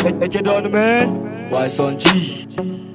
Eke don man, Yson G.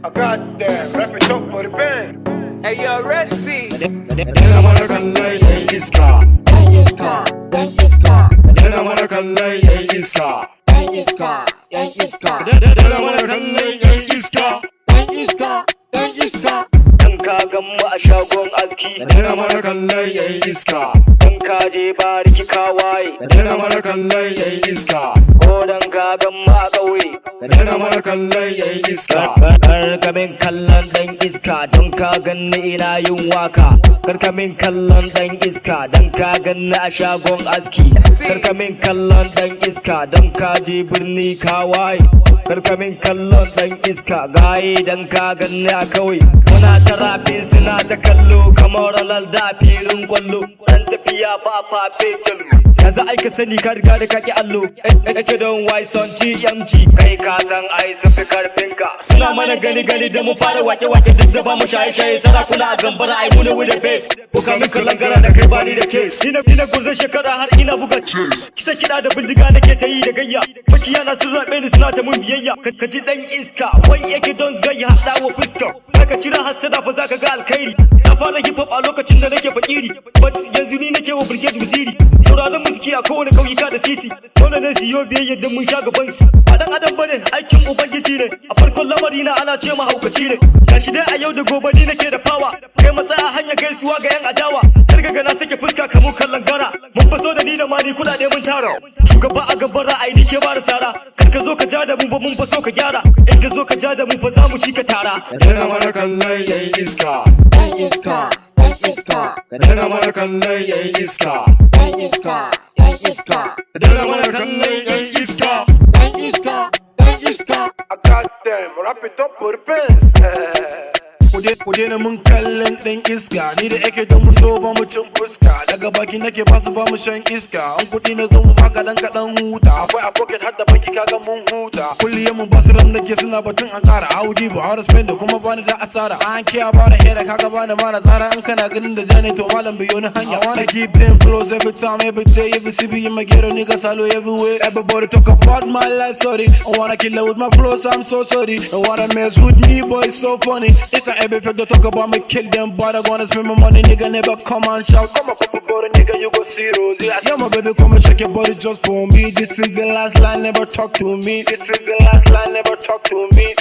I got that, wrap it up for the band. Hey yo, Red Sea. Dana mana kallon yan iska. Yan iska, yan iska, Dana mana kallon yan iska. yan iska, yan iska, Dana mana kallon yan iska. yan iska, yan iska. Dan ka gan mu a shagon aski, Dana mana kallon yan iska. dan ka je bariki ka waye, Dana mana kallon yan iska. ko dan ka gan mu a ƙauye. Dana mana kallon yan iska. Karka min kallon dan iska don ka ganni ina yin waka. Karka min kallon dan iska don ka ganni a shagon aski. Karka min kallon dan iska don ka je birni ka waye. Karka min kallon dan iska gaye don ka ganni a kauye. Muna ta rafe suna ta kallo kamar Ronaldo a filin kwallo. Dan tafiya ba fafe jallo. Yanzu aika sani ka riga da kaki allo. Ake don Yson GMG. Kai ka san ai sun fi karfinka. Suna mana gani da mu fara wake duk da ba mu shaye sarakuna a gambara ai mune with the base. Buka min kallon gara da kai bani da case. Ina guzon shekara har ina buga case. Kisa kiɗa da bindiga nake ta yi da gayya. Makiyana sun zaɓe ni suna ta mun biyayya. Ka ji dan iska wai yake don zai haɗa wa fuska. Ka cira hassada fa za ka ga alkhairi. Na fara hip hop a lokacin da nake fakiri, but yanzu ni nake wa brigade waziri. Sauraron musiki a kowane kauyuka da city. Dole ne su yi biyayya don mun sha gaban su. Ba dan adam bane aikin ubangiji ne. A farkon lamari na ana ce mahaukaci ne. Gashi dai a yau da gobe ni nake da power. Kai matsaya hanya gaisuwa ga yan adawa. Karga na sake fuska kamu kallon gara. Mun faso da ni da mani kuɗaɗe mun tara. Shugaba a gaban ra'ayi ni ke bada sara. Kar ka zo ka ja da mu ba mun faso ka gyara. In ka zo ka ja da mu fa za mu ci ka tara. Dana mana kallon yan iska. Yan iska, yan iska, Dana mana kallon yan iska. yan iska, yan iska, Dana mana kallon yan iska. yan iska, yan iska. I got them, wrap it up for the band. Kude na mun kallon ɗan iska, ni da ake don mun zo ba mu cin fuska. Daga baki nake basu ba mu shan iska. An kuɗi na zo mu ba kaɗan kaɗan huta. Akwai a pocket har da banki kaga mun huta. Kulliyar mun basu ram nake suna batun an ƙara Audi ba har spend da kuma bani da asara. An kiya ba da hera kaga bani ma na tsara. In kana ganin da jane to malam biyo ni hanya. I wanna keep them flows every time, every day, every CB in my ghetto, niggas salo everywhere. Everybody talk about my life, sorry. I wanna kill her with my flows, I'm so sorry. Don't wanna mess with me, boy, it's so funny. It's an every fact to talk about me, kill them, but I wanna spend my money, nigga, never come and shout. Come on, papa, boy, nigga, you go see Rose. Yeah, my baby, come and check your body just for me. This is the last line, never talk to me. This is the last line, never talk to me.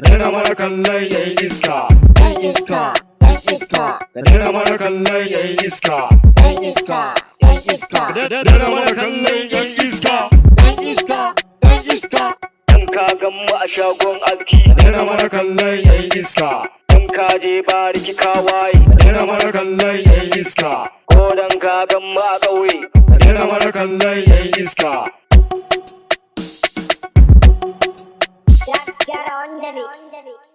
Dana mana kallon yan iska. Yan iska, yan iska, Dana mana kallon yan iska. yan iska, yan iska, Dana mana kallon yan iska. yan iska, yan iska. Dan ka gan mu a shagon aski, Dana mana kallon yan iska. dan ka je bariki ka waye, Dana mana kallon yan iska. ko dan ka gan mu a ƙauye. Dana mana kallon yan iska. Get on the mix.